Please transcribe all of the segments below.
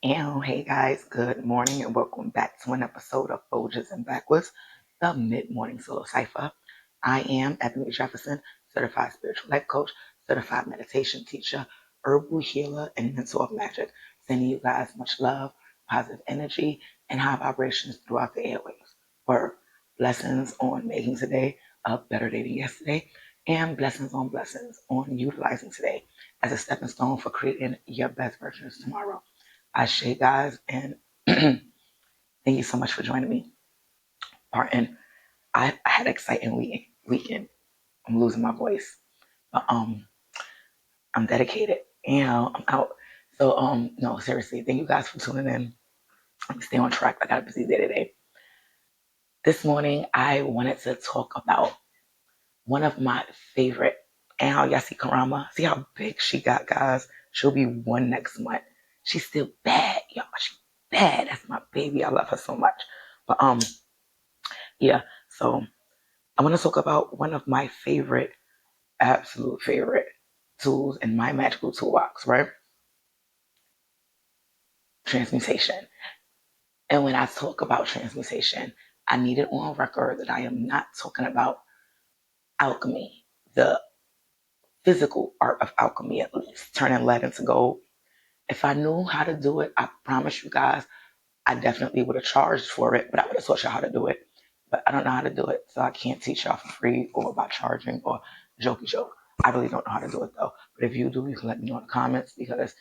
And hey guys, good morning and welcome back to an episode of Folgers and Backwards, the mid-morning solo cipher. I am Ebony Jefferson, certified spiritual life coach, certified meditation teacher, herbal healer, and mentor of magic. Sending you guys much love, positive energy, and high vibrations throughout the airwaves. For blessings on making today a better day than yesterday, and blessings on utilizing today as a stepping stone for creating your best versions tomorrow. Ashe, guys, and thank you so much for joining me. Pardon, I had an exciting weekend. I'm losing my voice, but I'm dedicated and I'm out. So no, seriously, thank you guys for tuning in. I'm stay on track. I got a busy day today. This morning, I wanted to talk about one of my favorite, Al Yassi Karama. See how big she got, guys. She'll be one next month. She's still bad, y'all. She's bad. That's my baby. I love her so much. But yeah, so I want to talk about one of my favorite, absolute favorite tools in my magical toolbox, right? Transmutation. And when I talk about transmutation, I need it on record that I am not talking about alchemy, the physical art of alchemy, at least, turning lead into gold. If I knew how to do it, I promise you guys, I definitely would have charged for it, but I would have taught y'all how to do it. But I don't know how to do it, so I can't teach y'all for free or by charging or jokey joke. I really don't know how to do it though. But if you do, you can let me know in the comments because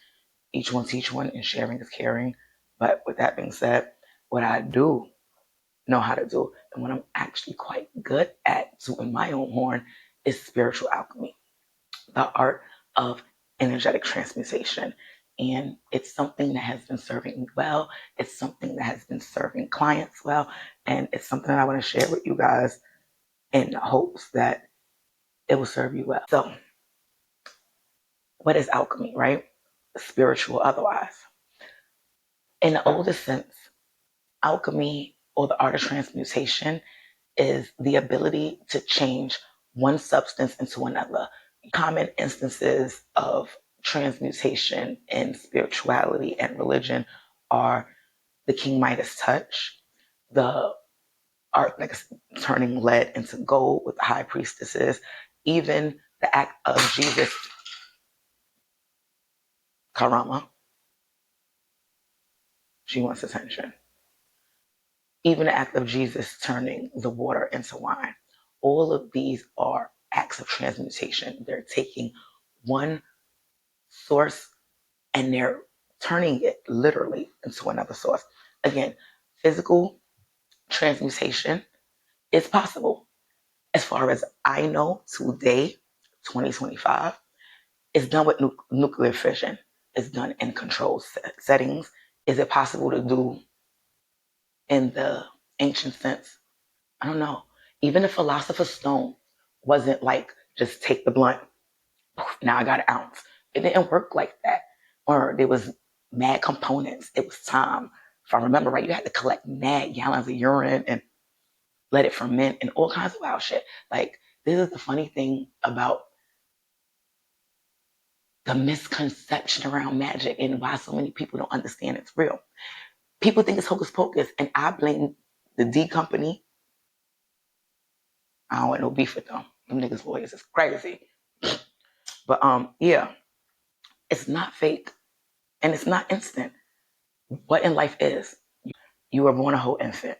each one teach one and sharing is caring. But with that being said, what I do know how to do and what I'm actually quite good at tooting my own horn is spiritual alchemy, the art of energetic transmutation. And it's something that has been serving me well. It's something that has been serving clients well. And it's something that I want to share with you guys in hopes that it will serve you well. So, what is alchemy, right? Spiritual, otherwise. In the oldest sense, alchemy or the art of transmutation is the ability to change one substance into another. Common instances of transmutation in spirituality and religion are the King Midas touch, the art like turning lead into gold with the high priestesses, even the act of Jesus Karama. She wants attention. Even the act of Jesus turning the water into wine. All of these are acts of transmutation. They're taking one source and they're turning it literally into another source. Again, physical transmutation is possible. As far as I know, today, 2025, it's done with nuclear fission. It's done in controlled settings. Is it possible to do in the ancient sense? I don't know. Even the philosopher's stone wasn't like just take the blunt. Now I got an ounce. It didn't work like that. Or there was mad components. It was time. If I remember right, you had to collect mad gallons of urine and let it ferment and all kinds of wild shit. Like, this is the funny thing about the misconception around magic and why so many people don't understand it's real. People think it's hocus pocus, and I blame the D company. I don't want no beef with them. Them niggas lawyers is crazy. But yeah, it's not fake and it's not instant. What in life is, you were born a whole infant.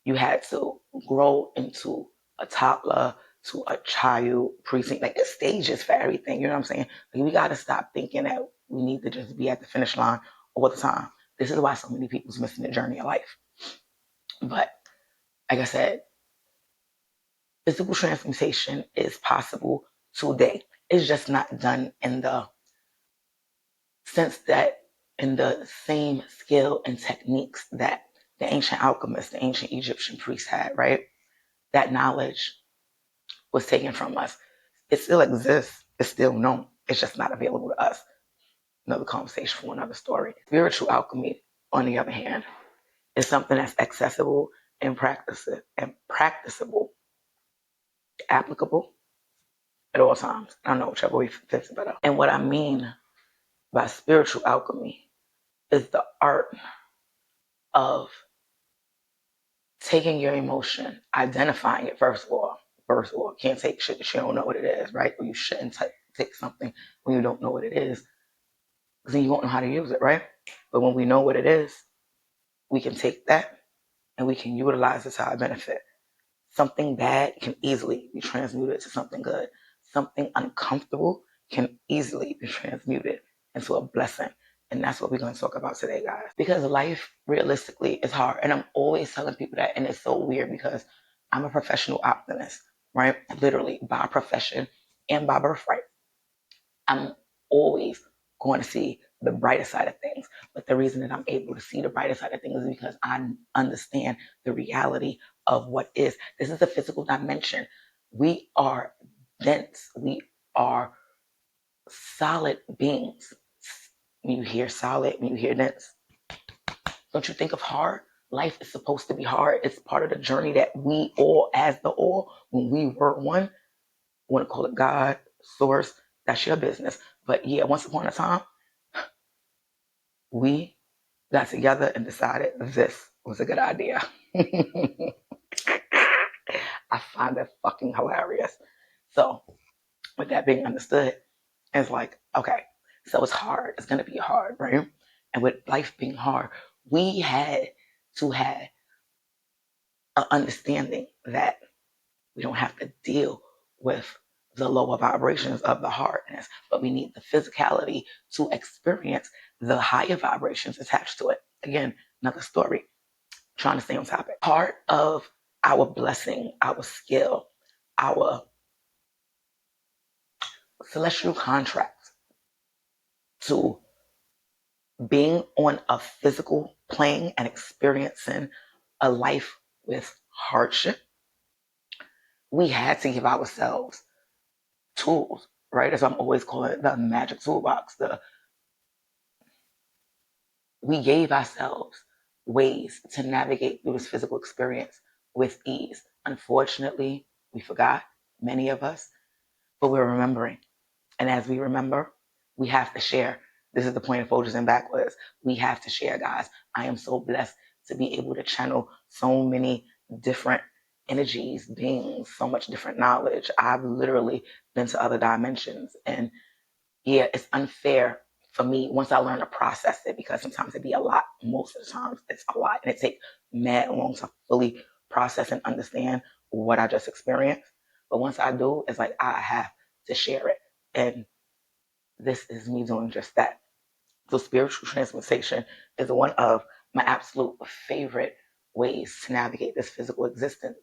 You had to grow into a toddler to a child precinct. Like, there's stages for everything. You know what I'm saying? Like, we got to stop thinking that we need to just be at the finish line all the time. This is why so many people's missing the journey of life. But like I said, physical transmutation is possible today. It's just not done in the sense that in the same skill and techniques that the ancient alchemists, the ancient Egyptian priests had, right? That knowledge was taken from us. It still exists. It's still known. It's just not available to us. Another conversation for another story. Spiritual alchemy, on the other hand, is something that's accessible and practicable, applicable at all times. I don't know whichever way fits better. And what I mean by spiritual alchemy is the art of taking your emotion, identifying it first of all. First of all, can't take shit that you don't know what it is, right? Or you shouldn't take something when you don't know what it is, because then you won't know how to use it, right? But when we know what it is, we can take that and we can utilize it to our benefit. Something bad can easily be transmuted to something good. Something uncomfortable can easily be transmuted into a blessing. And that's what we're going to talk about today, guys. Because life, realistically, is hard. And I'm always telling people that. And it's so weird because I'm a professional optimist, right? Literally, by profession and by birthright. I'm always going to see the brighter side of things. But the reason that I'm able to see the brighter side of things is because I understand the reality of what is. This is a physical dimension. We are dense. We are solid beings. When you hear solid, when you hear dense, don't you think of hard? Life is supposed to be hard. It's part of the journey that we all, as the all, when we were one, want to call it God, source, that's your business. But yeah, once upon a time, we got together and decided this was a good idea. I find that fucking hilarious. So, with that being understood, it's like, okay, so it's hard. It's going to be hard, right? And with life being hard, we had to have an understanding that we don't have to deal with the lower vibrations of the hardness, but we need the physicality to experience the higher vibrations attached to it. Again, another story, trying to stay on topic. Part of our blessing, our skill, our celestial contract to being on a physical plane and experiencing a life with hardship, we had to give ourselves tools, right? As I'm always calling it, the magic toolbox. We gave ourselves ways to navigate through this physical experience with ease. Unfortunately, we forgot, many of us, but we're remembering. And as we remember, we have to share. This is the point of Folgers and Backwards. We have to share, guys. I am so blessed to be able to channel so many different energies, beings, so much different knowledge. I've literally been to other dimensions. And yeah, it's unfair for me once I learn to process it, because sometimes it be a lot. Most of the times it's a lot. And it takes mad long to fully process and understand what I just experienced. But once I do, it's like I have to share it. And this is me doing just that. So spiritual transmutation is one of my absolute favorite ways to navigate this physical existence.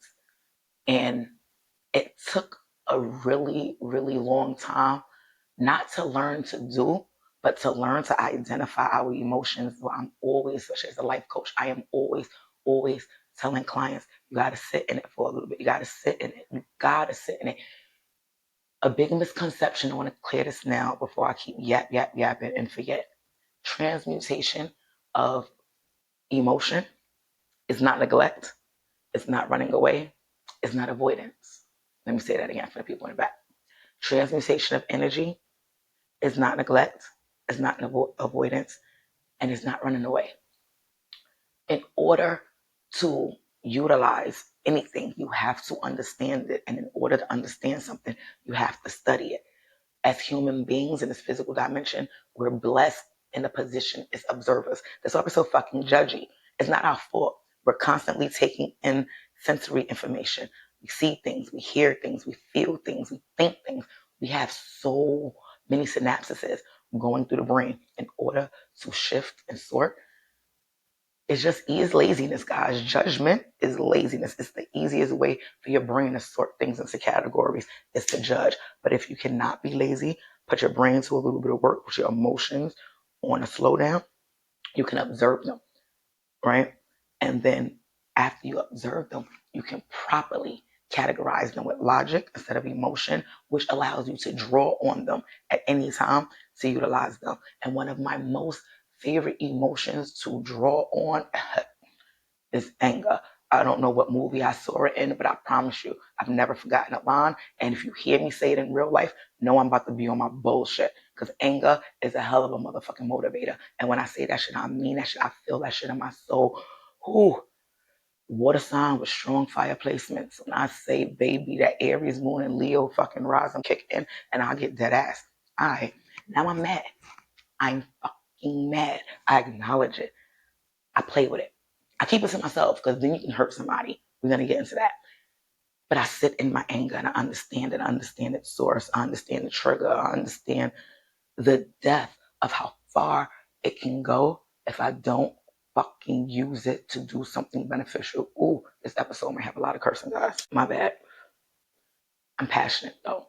And it took a really, really long time not to learn to do, but to learn to identify our emotions. So I'm always, especially as a life coach, I am always, always telling clients, you got to sit in it for a little bit. You got to sit in it. You got to sit in it. A big misconception, I want to clear this now before I keep yapping and forget. Transmutation of emotion is not neglect. It's not running away. It's not avoidance. Let me say that again for the people in the back. Transmutation of energy is not neglect. It's not avoidance. And it's not running away. In order to utilize anything, you have to understand it. And in order to understand something, you have to study it. As human beings in this physical dimension, we're blessed in a position as observers. That's why we're so fucking judgy. It's not our fault. We're constantly taking in sensory information. We see things, we hear things, we feel things, we think things. We have so many synapses going through the brain. In order to shift and sort, it's just laziness, guys. Judgment is laziness. It's the easiest way for your brain to sort things into categories is to judge. But if you cannot be lazy, put your brain to a little bit of work, put your emotions on a slowdown, you can observe them, right? And then after you observe them, you can properly categorize them with logic instead of emotion, which allows you to draw on them at any time to utilize them. And one of my most favorite emotions to draw on is anger. I don't know what movie I saw it in, but I promise you, I've never forgotten a line. And if you hear me say it in real life, know I'm about to be on my bullshit. Because anger is a hell of a motherfucking motivator. And when I say that shit, I mean that shit. I feel that shit in my soul. Whew. Water sign with strong fire placements. When I say, baby, that Aries, Moon, and Leo fucking rise and kick in, and I get dead ass. All right, now I'm mad. I'm fucking mad. I acknowledge it. I play with it. I keep it to myself because then you can hurt somebody. We're going to get into that. But I sit in my anger and I understand it. I understand its source. I understand the trigger. I understand the depth of how far it can go if I don't fucking use it to do something beneficial. Ooh, this episode may have a lot of cursing, guys. My bad. I'm passionate though.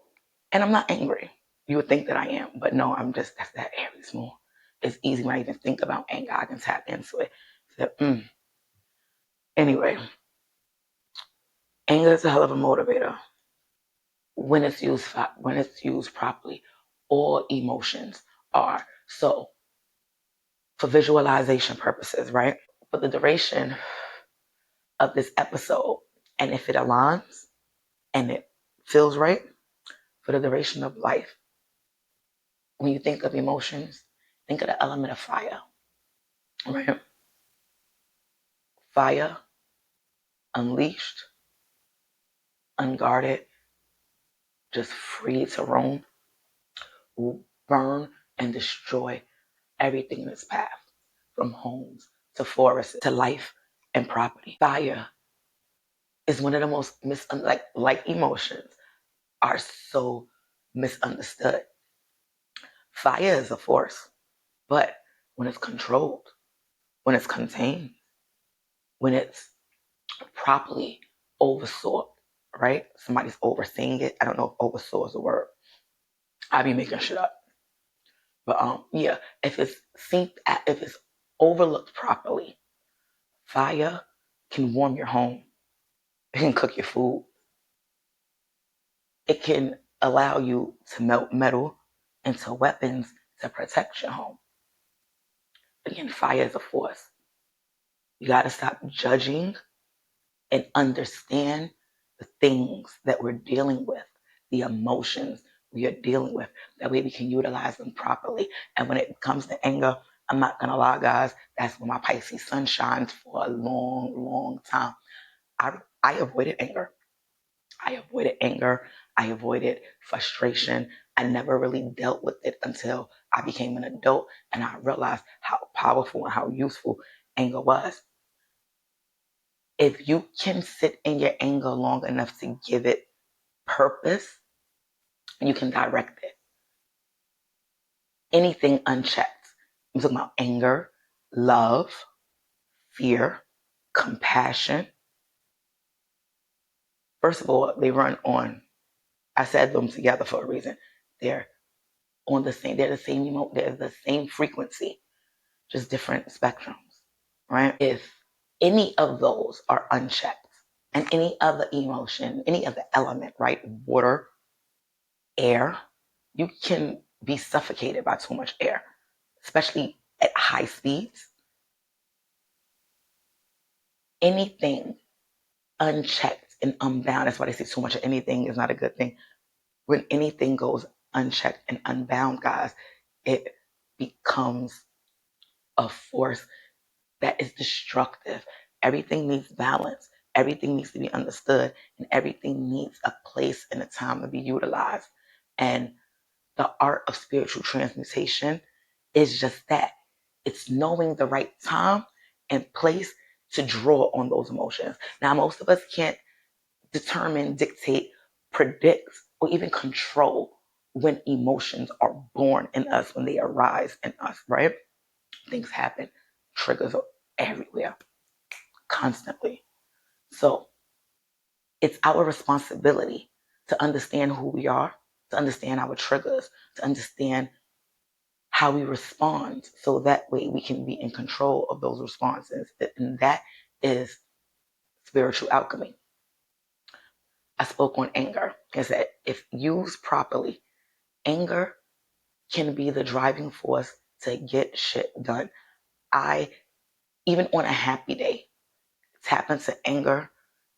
And I'm not angry. You would think that I am, but no, that's that Aries moon. It's easy when I even think about anger, I can tap into it. So, Anyway, anger is a hell of a motivator when it's used properly. All emotions are. So, for visualization purposes, right? For the duration of this episode, and if it aligns and it feels right, for the duration of life, when you think of emotions, think of the element of fire, right? Fire, unleashed, unguarded, just free to roam, will burn and destroy everything in its path, from homes to forests to life and property. Fire is one of the most like emotions are so misunderstood. Fire is a force, but when it's controlled, when it's contained, when it's properly oversaw, right? Somebody's overseeing it. I don't know if oversaw is a word. I be making shit up. But yeah, if it's overlooked properly, fire can warm your home. It can cook your food. It can allow you to melt metal into weapons to protect your home. Again, fire is a force. You got to stop judging and understand the things that we're dealing with, the emotions we are dealing with. That way we can utilize them properly. And when it comes to anger, I'm not going to lie, guys, that's when my Pisces sun shines for a long, long time. I avoided anger. I avoided anger. I avoided frustration. I never really dealt with it until I became an adult and I realized how powerful and how useful anger was. If you can sit in your anger long enough to give it purpose, you can direct it. Anything unchecked. I'm talking about anger, love, fear, compassion. First of all, they run on. I said them together for a reason. They're on the same. They're the same emote. They're the same frequency, just different spectrums, right? If any of those are unchecked, and any other emotion, any other element, right? Water, air, you can be suffocated by too much air, especially at high speeds. Anything unchecked and unbound, that's why they say too much of anything is not a good thing. When anything goes unchecked and unbound, guys, it becomes a force that is destructive. Everything needs balance. Everything needs to be understood, and everything needs a place and a time to be utilized. And the art of spiritual transmutation is just that. It's knowing the right time and place to draw on those emotions. Now, most of us can't determine, dictate, predict, or even control when emotions are born in us, when they arise in us, right? Things happen, triggers are everywhere, constantly. So it's our responsibility to understand who we are, to understand our triggers, to understand how we respond, so that way we can be in control of those responses. And that is spiritual alchemy. I spoke on anger. I said, if used properly, anger can be the driving force to get shit done. I, even on a happy day, tap into anger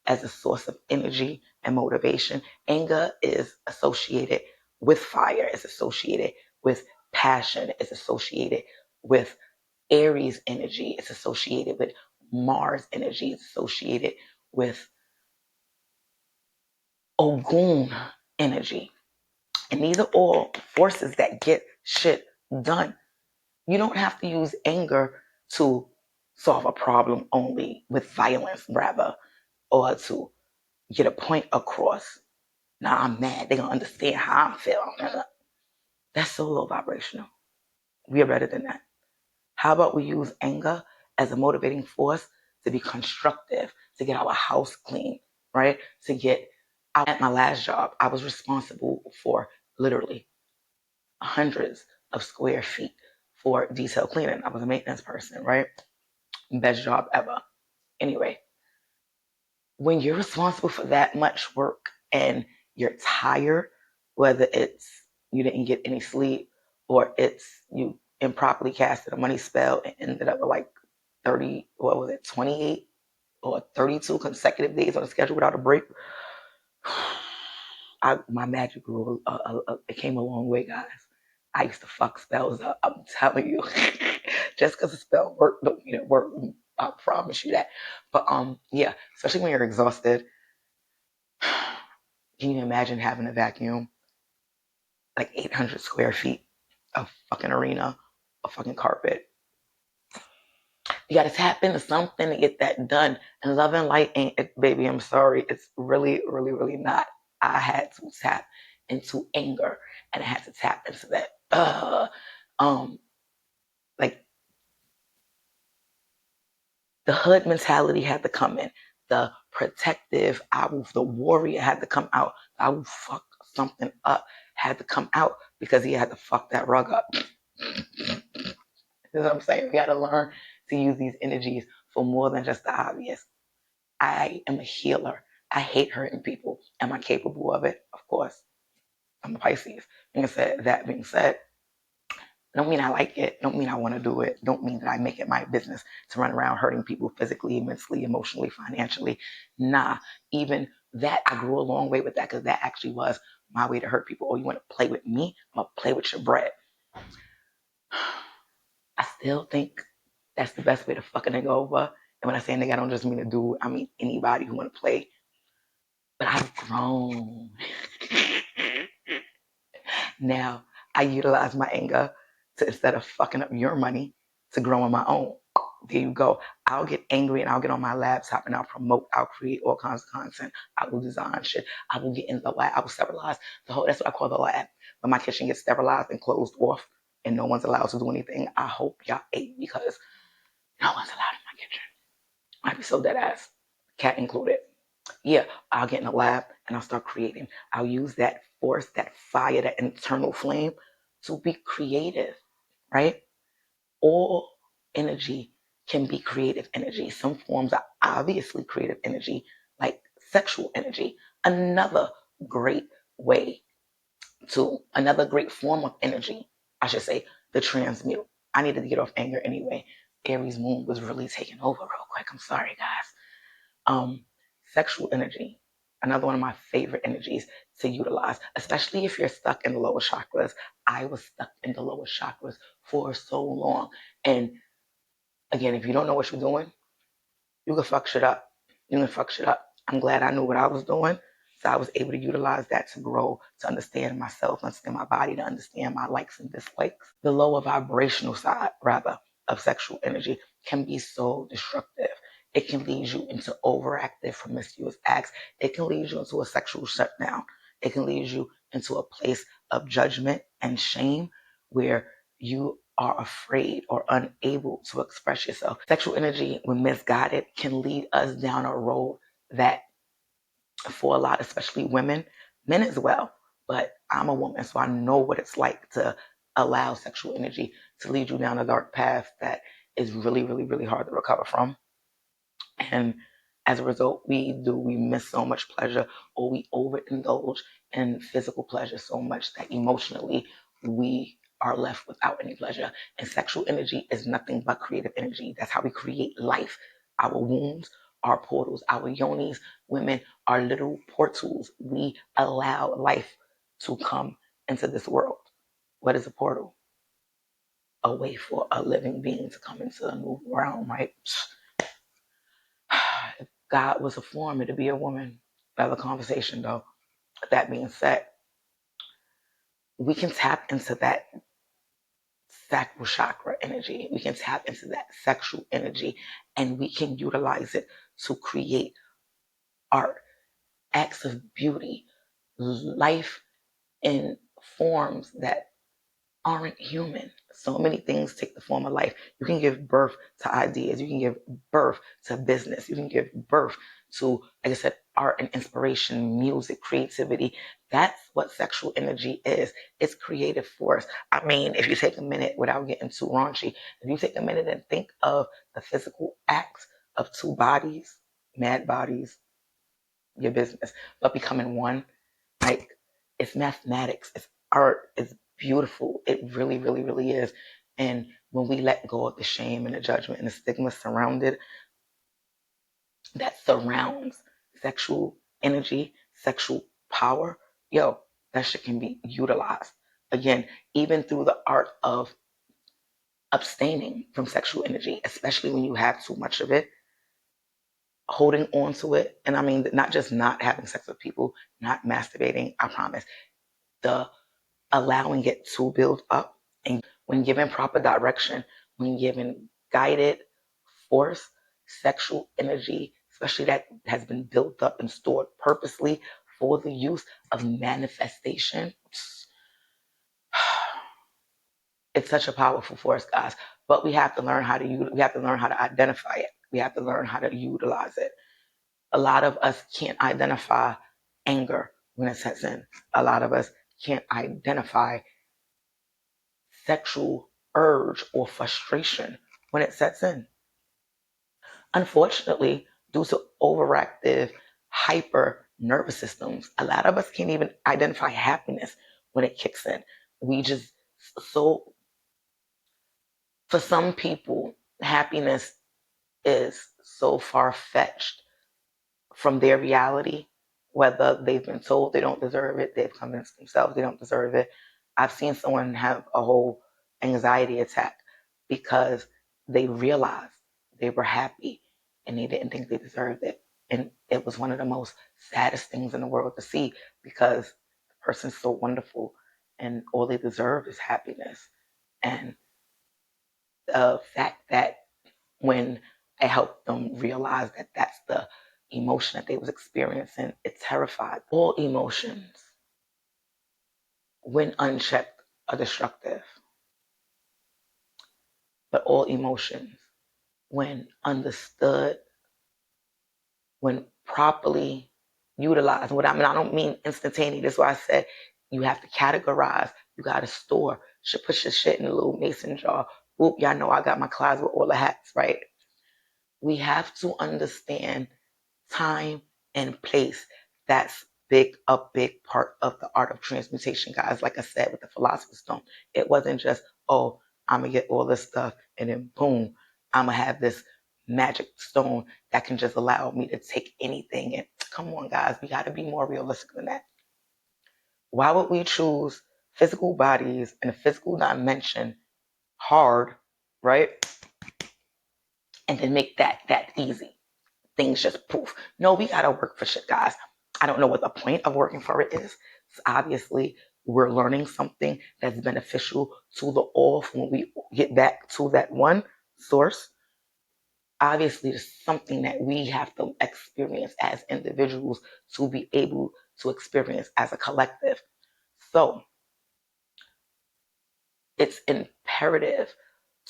as a source of energy and motivation. Anger is associated with fire, it's associated with passion is associated with Aries energy. It's associated with Mars energy. It's associated with Ogun energy. And these are all forces that get shit done. You don't have to use anger to solve a problem only with violence, rather, or to get a point across. Now I'm mad. They're going to understand how I feel. That's so low vibrational. We are better than that. How about we use anger as a motivating force to be constructive, to get our house clean, right? To get out. At my last job, I was responsible for literally hundreds of square feet for detail cleaning. I was a maintenance person, right? Best job ever. Anyway, when you're responsible for that much work and you're tired, whether it's you didn't get any sleep or it's you improperly casted a money spell and ended up with like 30, what was it, 28 or 32 consecutive days on the schedule without a break. My magic grew, it came a long way, guys. I used to fuck spells up. I'm telling you, just because a spell worked don't mean it worked. I promise you that. But yeah, especially when you're exhausted. Can you imagine having a vacuum like 800 square feet of fucking arena, a fucking carpet? You got to tap into something to get that done. And love and light ain't it, baby. I'm sorry. It's really, really, really not. I had to tap into anger and I had to tap into that. Like the hood mentality had to come in. The protective, the warrior had to come out. I will fuck something up had to come out because he had to fuck that rug up. You know what I'm saying? We got to learn to use these energies for more than just the obvious. I am a healer. I hate hurting people. Am I capable of it? Of course. I'm a Pisces. That being said, don't mean I like it. Don't mean I want to do it. Don't mean that I make it my business to run around hurting people physically, mentally, emotionally, financially. Nah, even that, I grew a long way with that because that actually was my way to hurt people. Oh, you want to play with me? I'm going to play with your bread. I still think that's the best way to fuck a nigga over. And when I say nigga, I don't just mean a dude. I mean anybody who want to play. But I've grown. Now I utilize my anger to, instead of fucking up your money, to grow on my own. There you go. I'll get angry and I'll get on my laptop and I'll promote, I'll create all kinds of content. I will design shit. I will get in the lab. I will sterilize the whole, that's what I call the lab. When my kitchen gets sterilized and closed off and no one's allowed to do anything, I hope y'all ate because no one's allowed in my kitchen. I'd be so dead ass, cat included. Yeah, I'll get in the lab and I'll start creating. I'll use that force, that fire, that internal flame to be creative, right? All energy can be creative energy. Some forms are obviously creative energy, like sexual energy. Another great way another great form of energy, I should say, the transmute. I needed to get off anger anyway. Aries moon was really taking over real quick. I'm sorry, guys. Sexual energy, another one of my favorite energies to utilize, especially if you're stuck in the lower chakras. I was stuck in the lower chakras for so long. And again, if you don't know what you're doing, you can fuck shit up. You can fuck shit up. I'm glad I knew what I was doing. So I was able to utilize that to grow, to understand myself, understand my body, to understand my likes and dislikes. The lower vibrational side, rather, of sexual energy can be so destructive. It can lead you into overactive, promiscuous acts. It can lead you into a sexual shutdown. It can lead you into a place of judgment and shame where you are afraid or unable to express yourself. Sexual energy, when misguided, can lead us down a road that, for a lot, especially women, men as well, but I'm a woman, so I know what it's like to allow sexual energy to lead you down a dark path that is really, really, really hard to recover from. And as a result, we miss so much pleasure, or we overindulge in physical pleasure so much that emotionally we are left without any pleasure. And sexual energy is nothing but creative energy. That's how we create life. Our wombs are portals. Our yonis, women, are little portals. We allow life to come into this world. What is a portal? a way for a living being to come into a new realm, right? If God was a form, it'd be a woman. Another conversation, though. With that being said, we can tap into that sacral chakra energy. We can tap into that sexual energy, and we can utilize it to create art, acts of beauty, life in forms that aren't human. So many things take the form of life. You can give birth to ideas. You can give birth to business. You can give birth to, like I said, art and inspiration, music, creativity. That's what sexual energy is. It's creative force. I mean, if you take a minute without getting too raunchy, if you take a minute and think of the physical acts of two bodies, mad bodies, your business, but becoming one, like, it's mathematics, it's art, it's beautiful. It really, really, really is. And when we let go of the shame and the judgment and the stigma that surrounds sexual energy, sexual power, yo, that shit can be utilized. Again, even through the art of abstaining from sexual energy, especially when you have too much of it, holding on to it. And I mean, not just not having sex with people, not masturbating, I promise. The allowing it to build up, and when given proper direction, when given guided force, sexual energy, especially that has been built up and stored purposely for the use of manifestation, it's such a powerful force, guys. But we have to learn how to we have to learn how to identify it. We have to learn how to utilize it. A lot of us can't identify anger when it sets in. A lot of us can't identify sexual urge or frustration when it sets in. Unfortunately, due to overactive, hyper nervous systems, a lot of us can't even identify happiness when it kicks in. We just, so for some people, happiness is so far fetched from their reality, whether they've been told they don't deserve it, they've convinced themselves they don't deserve it. I've seen someone have a whole anxiety attack because they realized they were happy and they didn't think they deserved it. And it was one of the most saddest things in the world to see, because the person's so wonderful and all they deserve is happiness. And the fact that when I helped them realize that that's the emotion that they was experiencing, it terrified. All emotions, when unchecked, are destructive. But all emotions, when understood, when properly utilized, what I mean, I don't mean instantaneous. That's why I said you have to categorize. You got to store. Should put your shit in a little mason jar. Whoop, y'all know I got my closet with all the hats, right? We have to understand time and place. That's a big part of the art of transmutation, guys. Like I said, with the philosopher's stone, it wasn't just, oh, I'm gonna get all this stuff and then boom, I'm gonna have this magic stone that can just allow me to take anything. And come on, guys, we gotta be more realistic than that. Why would we choose physical bodies in a physical dimension hard, right? And then make that easy. Things just poof. No, we gotta work for shit, guys. I don't know what the point of working for it is. So obviously, we're learning something that's beneficial to the all when we get back to that one source. Obviously, there's something that we have to experience as individuals to be able to experience as a collective. So it's imperative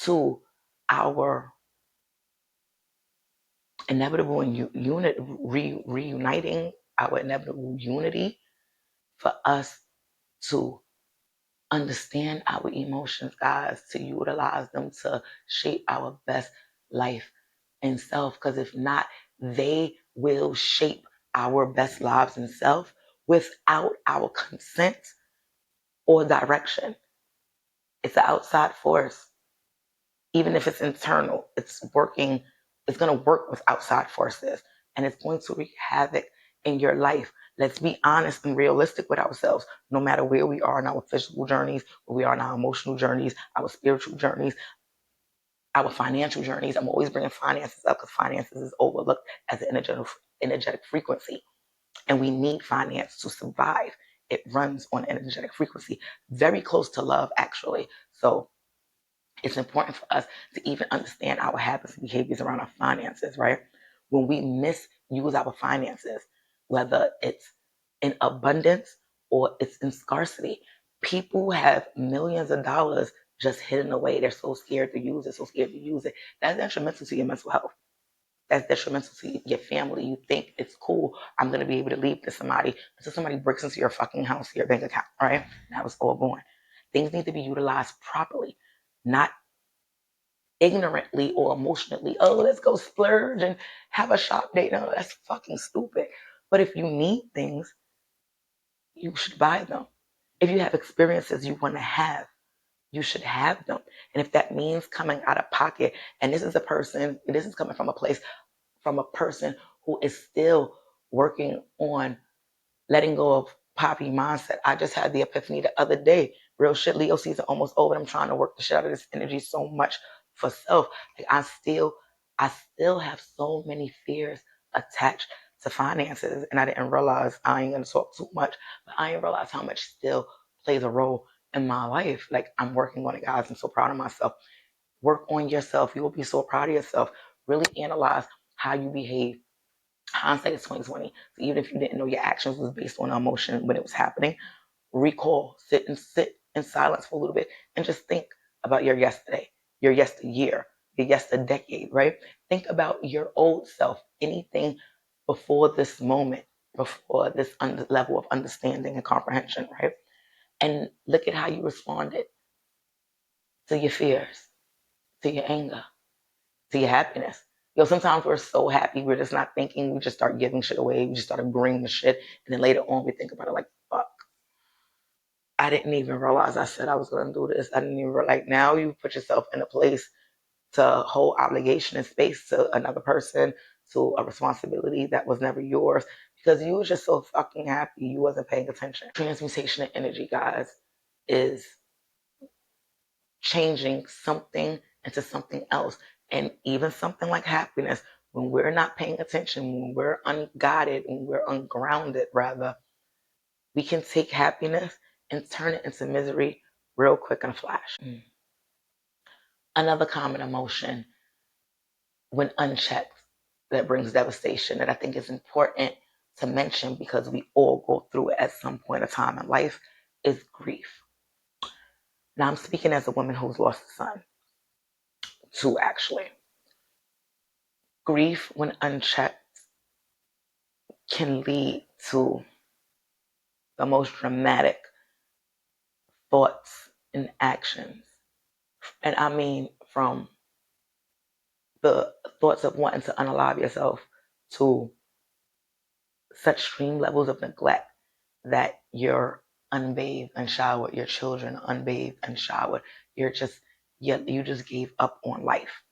to our inevitable reuniting, our inevitable unity, for us to understand our emotions, guys, to utilize them to shape our best life and self. Because if not, they will shape our best lives and self without our consent or direction. It's an outside force. Even if it's internal, it's going to work with outside forces, and it's going to wreak havoc in your life. Let's be honest and realistic with ourselves, no matter where we are in our physical journeys, where we are in our emotional journeys, our spiritual journeys, our financial journeys. I'm always bringing finances up because finances is overlooked as an energetic frequency. And we need finance to survive. It runs on energetic frequency, very close to love, actually. So it's important for us to even understand our habits and behaviors around our finances, right? When we misuse our finances, whether it's in abundance or it's in scarcity, people have millions of dollars just hidden away. They're so scared to use it, so scared to use it. That's detrimental to your mental health. That's detrimental to your family. You think it's cool, I'm going to be able to leave to somebody until somebody breaks into your fucking house, your bank account, right? That was all gone. Things need to be utilized properly, not ignorantly or emotionally. Oh, let's go splurge and have a shop date. No, that's fucking stupid. But if you need things, you should buy them. If you have experiences you want to have, you should have them. And if that means coming out of pocket, and this is coming from a place, from a person who is still working on letting go of poverty mindset. I just had the epiphany the other day. Real shit, Leo season almost over. I'm trying to work the shit out of this energy so much for self. Like I still have so many fears attached to finances, and I didn't realize. I ain't gonna talk too much, but I didn't realize how much still plays a role in my life. Like I'm working on it, guys. I'm so proud of myself. Work on yourself. You will be so proud of yourself. Really analyze how you behave. Hindsight is 2020. So even if you didn't know your actions was based on emotion when it was happening, recall, sit in silence for a little bit and just think about your yesterday, your yesteryear, your yesterdecade, right? Think about your old self, anything before this moment, before this level of understanding and comprehension, right? And look at how you responded to your fears, to your anger, to your happiness. Sometimes we're so happy, we're just not thinking, we just start giving shit away, we just start agreeing with shit, and then later on we think about it like, fuck, I didn't even realize I said I was gonna do this. I didn't even like now you put yourself in a place to hold obligation and space to another person, to a responsibility that was never yours, because you were just so fucking happy you wasn't paying attention. Transmutation of energy, guys, is changing something into something else. And even something like happiness, when we're not paying attention, when we're unguided, when we're ungrounded, rather, we can take happiness and turn it into misery real quick in a flash. Another common emotion when unchecked that brings devastation that I think is important to mention because we all go through it at some point of time in life is grief. Now, I'm speaking as a woman who's lost a son, two actually. Grief, when unchecked, can lead to the most dramatic thoughts and actions. And I mean, from the thoughts of wanting to unalive yourself to such extreme levels of neglect that you're unbathed, unshowered, your children unbathed, unshowered. You just gave up on life.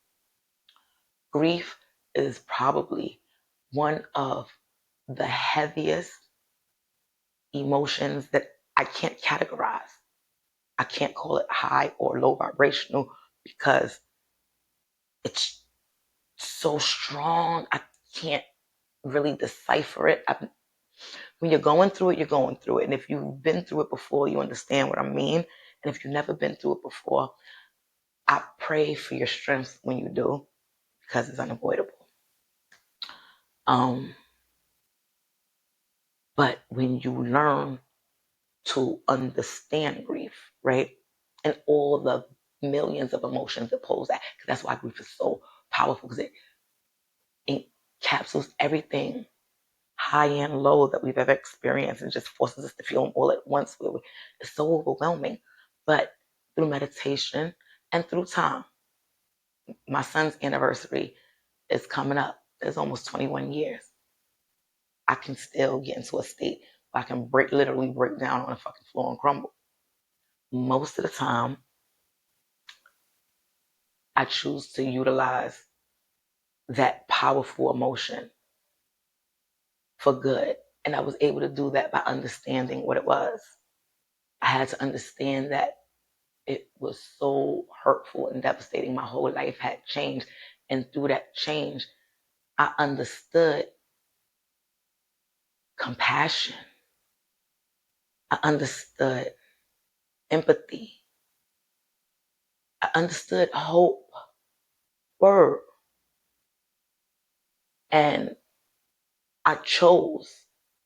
Grief is probably one of the heaviest emotions that I can't categorize. I can't call it high or low vibrational because it's so strong. I can't really decipher it. When you're going through it, you're going through it. And if you've been through it before, you understand what I mean. And if you've never been through it before, I pray for your strength when you do because it's unavoidable. Um, but when you learn to understand grief, right? And all the millions of emotions that pose that. Because that's why grief is so powerful because it encapsulates everything high and low that we've ever experienced and just forces us to feel them all at once. It's so overwhelming. But through meditation and through time, my son's anniversary is coming up. It's almost 21 years. I can still get into a state where I can literally break down on the fucking floor and crumble. Most of the time, I choose to utilize that powerful emotion for good. And I was able to do that by understanding what it was. I had to understand that it was so hurtful and devastating. My whole life had changed. And through that change, I understood compassion. I understood empathy. I understood hope. Word. And I chose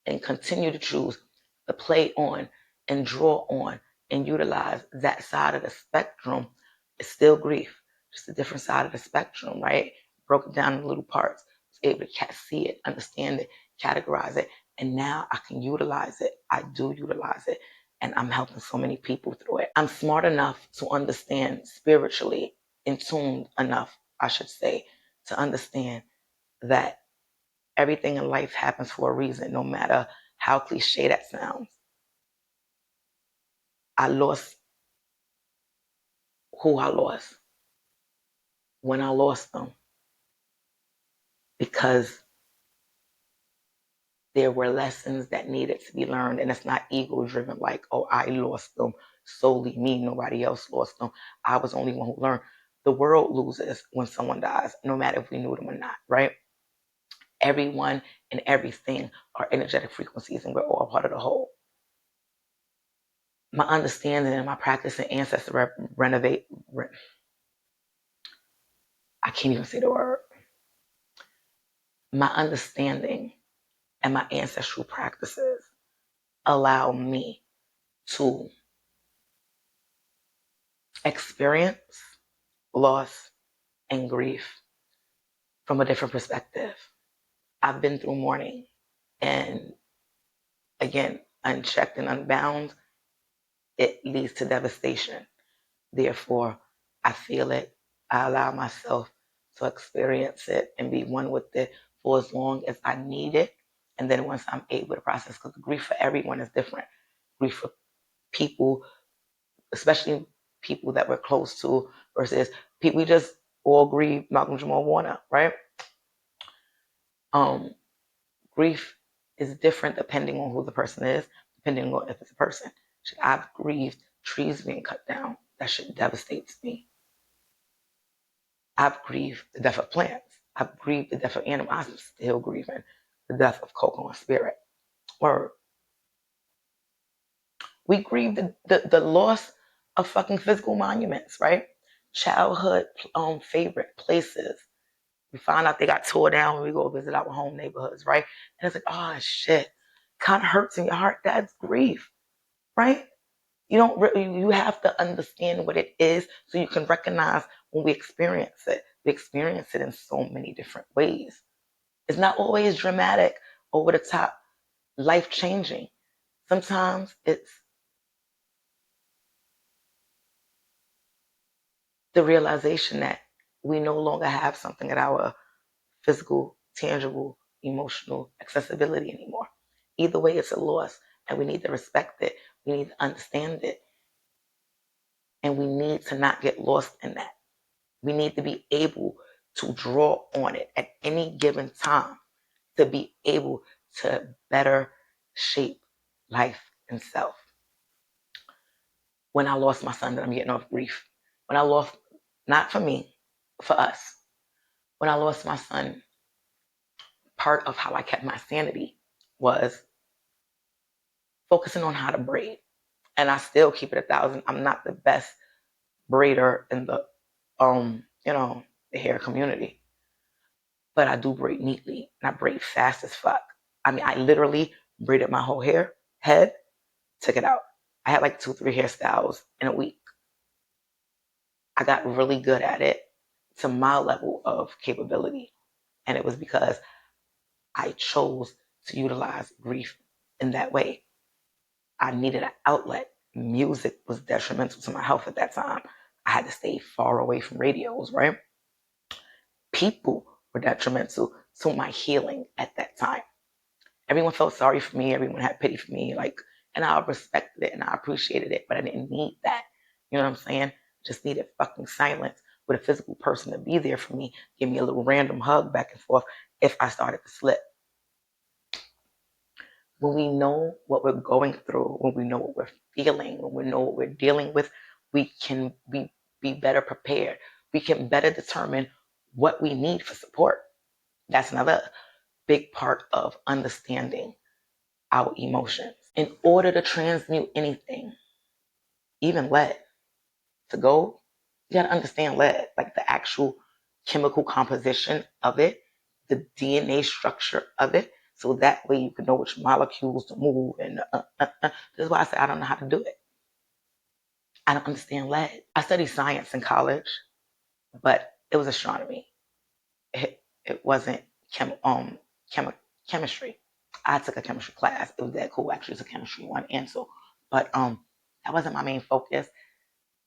and continue to choose to play on and draw on and utilize that side of the spectrum. It's still grief, just a different side of the spectrum, right? Broke it down in little parts, was able to see it, understand it, categorize it, and now I can utilize it. I do utilize it, and I'm helping so many people through it. I'm smart enough to understand spiritually, in tune enough, I should say, to understand that everything in life happens for a reason, no matter how cliche that sounds. I lost who I lost when I lost them because there were lessons that needed to be learned. And it's not ego driven, like, oh, I lost them solely me, nobody else lost them. I was the only one who learned. The world loses when someone dies, no matter if we knew them or not, right? Everyone and everything are energetic frequencies, and we're all part of the whole. My understanding and my practice and ancestor renovate. I can't even say the word. My understanding and my ancestral practices allow me to experience loss and grief from a different perspective. I've been through mourning, and again, unchecked and unbound, it leads to devastation. Therefore, I feel it. I allow myself to experience it and be one with it for as long as I need it. And then once I'm able to process, because grief for everyone is different. Grief for people, especially people that we're close to, versus people we just all grieve Malcolm Jamal Warner, right? Grief is different depending on who the person is, depending on if it's a person. I've grieved trees being cut down. That shit devastates me. I've grieved the death of plants. I've grieved the death of animals. I'm still grieving the death of Coco and Spirit. Or we grieve the loss of fucking physical monuments, right? Childhood favorite places. We find out they got tore down when we go visit our home neighborhoods, right? And it's like, oh shit, kind of hurts in your heart. That's grief, right? You have to understand what it is so you can recognize when we experience it. We experience it in so many different ways. It's not always dramatic, over the top, life changing. Sometimes it's the realization that we no longer have something at our physical, tangible, emotional accessibility anymore. Either way, it's a loss, and we need to respect it. We need to understand it, and we need to not get lost in that. We need to be able to draw on it at any given time to be able to better shape life and self. When I lost my son, that I'm getting off grief. When I lost, not for me, for us. When I lost my son, part of how I kept my sanity was focusing on how to braid. And I still keep it 1,000. I'm not the best braider in the the hair community. But I do braid neatly and I braid fast as fuck. I mean, I literally braided my whole head, took it out. I had like 2, 3 hairstyles in a week. I got really good at it to my level of capability. And it was because I chose to utilize grief in that way. I needed an outlet. Music was detrimental to my health at that time. I had to stay far away from radios, right? People were detrimental to my healing at that time. Everyone felt sorry for me. Everyone had pity for me. And I respected it and I appreciated it, but I didn't need that. You know what I'm saying? Just needed fucking silence with a physical person to be there for me, give me a little random hug back and forth if I started to slip. When we know what we're going through, when we know what we're feeling, when we know what we're dealing with, we can be better prepared. We can better determine what we need for support. That's another big part of understanding our emotions. In order to transmute anything, even lead, to gold, you gotta understand lead, like the actual chemical composition of it, the DNA structure of it, so that way you can know which molecules to move. And this is why I say I don't know how to do it. I don't understand lead. I studied science in college, but it was astronomy. It wasn't chemistry. I took a chemistry class. It was that cool. Actually, it's a chemistry one, and so, but that wasn't my main focus.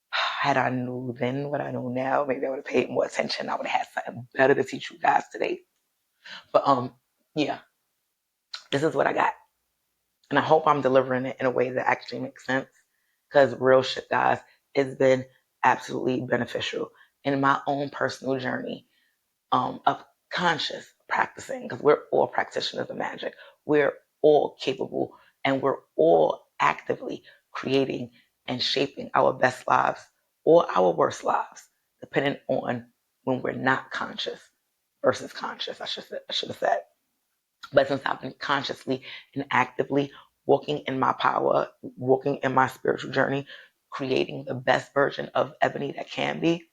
Had I knew then what I know now, maybe I would have paid more attention. I would have had something better to teach you guys today. But yeah, this is what I got, and I hope I'm delivering it in a way that actually makes sense. Because real shit, guys, it's been absolutely beneficial in my own personal journey of conscious practicing, because we're all practitioners of magic. We're all capable, and we're all actively creating and shaping our best lives or our worst lives, depending on when we're not conscious versus conscious, I should have said. But since I've been consciously and actively walking in my power, walking in my spiritual journey, creating the best version of Ebony that can be,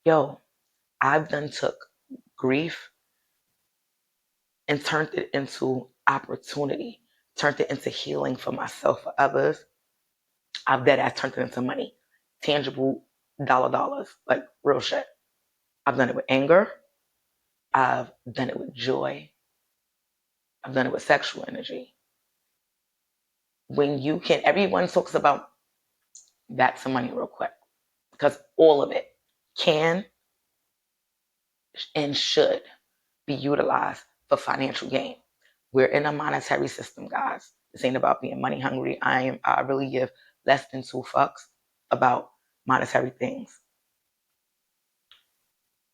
yo, I've done took grief and turned it into opportunity, turned it into healing for myself, for others. I've dead ass turned it into money, tangible dollars, like real shit. I've done it with anger. I've done it with joy. I've done it with sexual energy. When you can, everyone talks about back to money real quick, because all of it can and should be utilized for financial gain. We're in a monetary system, guys. This ain't about being money hungry. I really give less than two fucks about monetary things.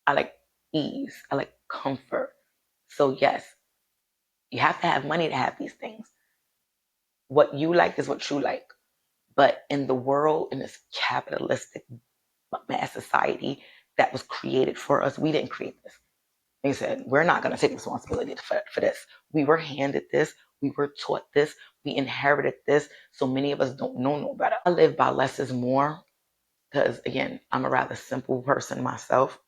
I like ease. I like comfort. So yes, you have to have money to have these things. What you like is what you like. But in the world, in this capitalistic mass society that was created for us, we didn't create this. They said, we're not going to take responsibility for this. We were handed this. We were taught this. We inherited this. So many of us don't know no better. I live by less is more because, again, I'm a rather simple person myself.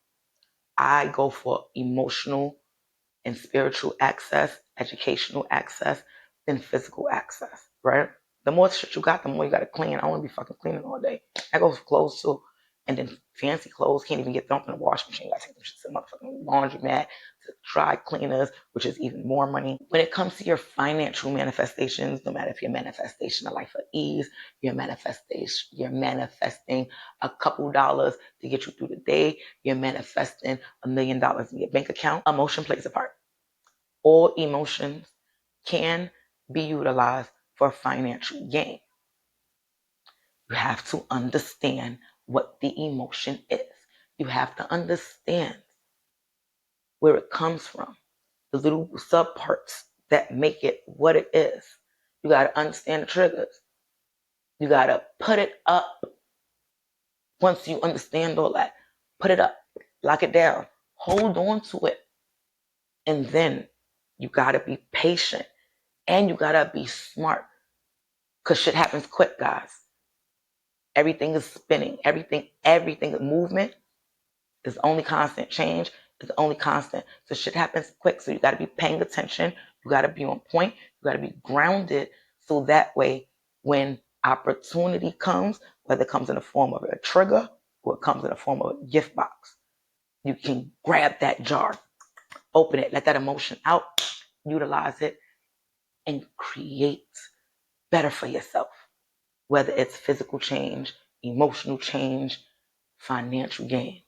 I go for emotional and spiritual access, educational access, than physical access, right? The more shit you got, the more you got to clean. I don't want to be fucking cleaning all day. That goes for clothes too. And then fancy clothes can't even get thrown in the washing machine. You gotta take them shit to the motherfucking laundromat, to dry cleaners, which is even more money. When it comes to your financial manifestations, no matter if you're manifesting a life of ease, you're manifesting a couple dollars to get you through the day, you're manifesting $1 million in your bank account, emotion plays a part. All emotions can be utilized for financial gain. You have to understand what the emotion is. You have to understand where it comes from, the little subparts that make it what it is. You got to understand the triggers. You got to put it up. Once you understand all that, put it up, lock it down, hold on to it. And then you got to be patient and you got to be smart, because shit happens quick, guys. Everything is spinning. Everything, movement is only constant. Change is only constant. So shit happens quick. So you got to be paying attention. You got to be on point. You got to be grounded. So that way, when opportunity comes, whether it comes in the form of a trigger or it comes in the form of a gift box, you can grab that jar, open it, let that emotion out, utilize it, and create better for yourself. Whether it's physical change, emotional change, financial gain.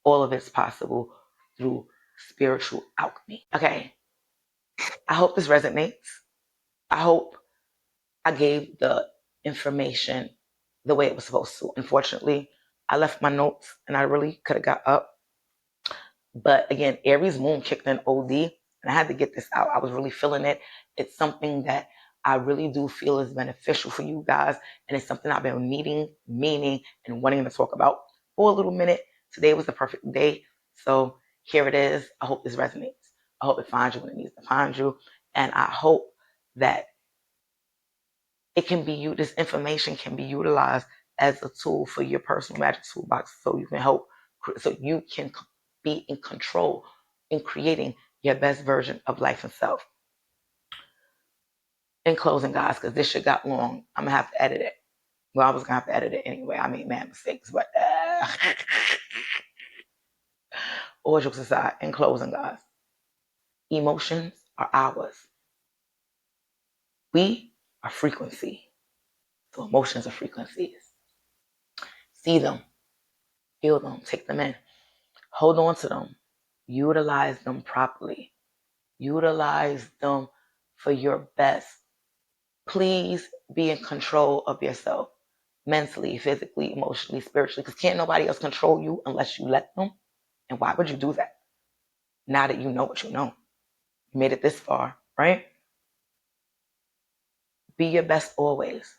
All of it's possible through spiritual alchemy. Okay, I hope this resonates. I hope I gave the information the way it was supposed to. Unfortunately, I left my notes and I really could have got up. But again, Aries moon kicked in OD, and And I had to get this out. I was really feeling it. It's something that I really do feel is beneficial for you guys. And it's something I've been needing, meaning, and wanting to talk about for a little minute. Today was the perfect day. So here it is. I hope this resonates. I hope it finds you when it needs to find you. And I hope that it can be used, this information can be utilized as a tool for your personal magic toolbox so you can help, so you can be in control in creating your best version of life and self. In closing, guys, because this shit got long, I'm gonna have to edit it. Well, I was gonna have to edit it anyway. I made mad mistakes, but all jokes aside, in closing, guys, emotions are ours. We are frequency. So emotions are frequencies. See them, feel them, take them in, hold on to them, utilize them properly, utilize them for your best. Please be in control of yourself mentally, physically, emotionally, spiritually, because can't nobody else control you unless you let them. And why would you do that? Now that you know what you know, you made it this far, right? Be your best always.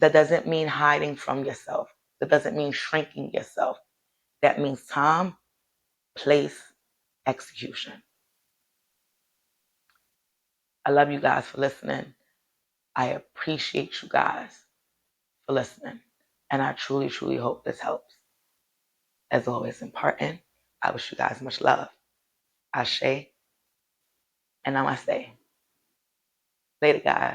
That doesn't mean hiding from yourself. That doesn't mean shrinking yourself. That means time, place, execution. I love you guys for listening. I appreciate you guys for listening. And I truly, truly hope this helps. As always, in parting, I wish you guys much love. Ashe and namaste. Later, guys.